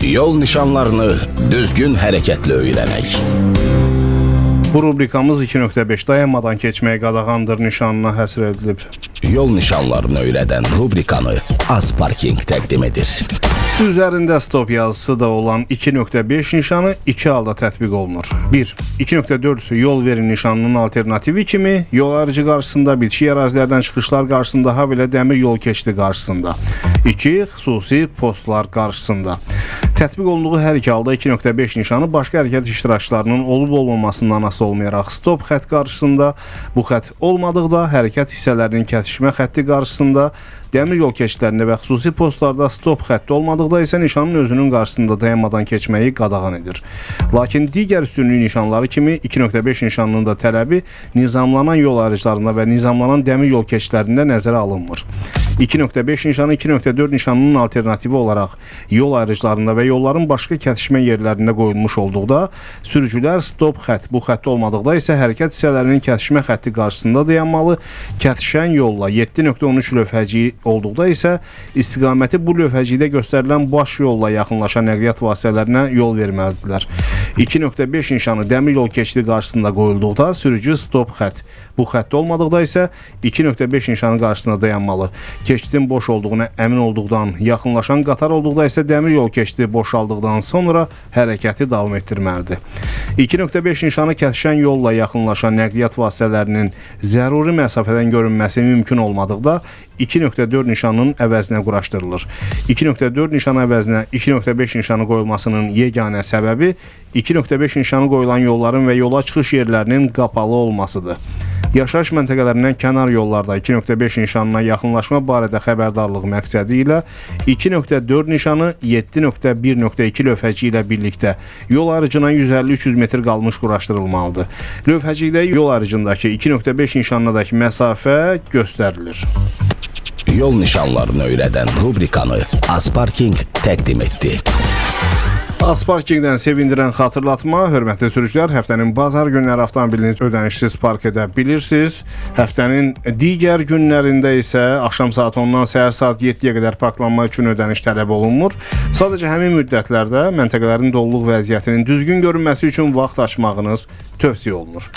Yol nişanlarını düzgün hərəkətlə öyrənək. Bu rubrikamız 2.5 dayanmadan keçməyə qadağandır nişanına həsr edilib. Yol nişanlarını öyrədən rubrikanı Azparking təqdim edir. Üzərində stop yazısı da olan 2.5 nişanı iki halda tətbiq olunur. 1. 2.4 yol verin nişanının alternativi kimi yol ayrıcı qarşısında, bitişik ərazilərdən çıxışlar qarşısında, ha belə dəmir yol keçidi qarşısında. 2. Xüsusi postlar qarşısında. Tətbiq olunduğu hər iki halda 2.5 nişanı başqa hərəkət iştirakçılarının olub-olmamasından asılı olmayaraq stop xətt qarşısında, bu xətt olmadıqda hərəkət hissələrinin kəsişmə xətti qarşısında, dəmir yol keçidlərində və xüsusi postlarda stop xətti olmadıqda isə nişanın özünün qarşısında dayanmadan keçməyi qadağan edir. Lakin digər üstünlük nişanları kimi 2.5 nişanının da tələbi nizamlanan yol ayrıclarında və nizamlanan dəmir yol keçidlərində nəzərə alınmır. 2.5 nişanı 2.4 nişanının alternativi olaraq yol ayrıclarında və yolların başqa kəsişmə yerlərində qoyulmuş olduqda, sürücülər stop xətt, bu xətt olmadıqda isə hərəkət hissələrinin kəsişmə xətti qarşısında dayanmalı, kəsişən yolla 7.13 lövhəciyi olduqda isə istiqaməti bu lövhəcikdə göstərilən baş yolla yaxınlaşan nəqliyyat vasitələrinə yol verməlidirlər. 2.5 nişanı dəmir yol keçidi qarşısında qoyulduqda sürücü stop xətt, bu xətt olmadıqda isə 2.5 nişanı qarşısında dayanmalı. Keçidin boş olduğuna əmin olduqdan, yaxınlaşan qatar olduqda isə dəmir yol keçidi boşaldıqdan sonra hərəkəti davam etdirməlidir. 2.5 nişanı kəsişən yolla yaxınlaşan nəqliyyat vasitələrinin zəruri məsafədən görünməsi mümkün olmadıqda 2.4 nişanının əvəzinə quraşdırılır. 2.4 nişanı əvəzinə 2.5 nişanı qoyulmasının yeganə səbəbi 2.5 nişanı qoyulan yolların və yola çıxış yerlərinin qapalı olmasıdır. Yaşayış məntəqələrindən kənar yollarda 2.5 nişanına yaxınlaşma barədə xəbərdarlıq məqsədi ilə 2.4 nişanı 7.1.2 lövhəci ilə birlikdə yol ayrıcına 150-300 metr qalmış quraşdırılmalıdır. Lövhəcikdə yol ayrıcındakı 2.5 nişanındakı məsafə göstərilir. Yol nişanlarını öyrədən rubrikanı Azparking təqdim etdi. Azparkingdən sevindirən xatırlatma, hörmətli sürücülər, həftənin bazar günləri avtomobilinizi ödənişsiz park edə bilirsiniz. Həftənin digər günlərində isə axşam saat 10-dan səhər saat 7-yə qədər parklanma üçün ödəniş tələb olunmur. Sadəcə həmin müddətlərdə məntəqələrin doluluq vəziyyətinin düzgün görünməsi üçün vaxt açmağınız tövsiyə olunur.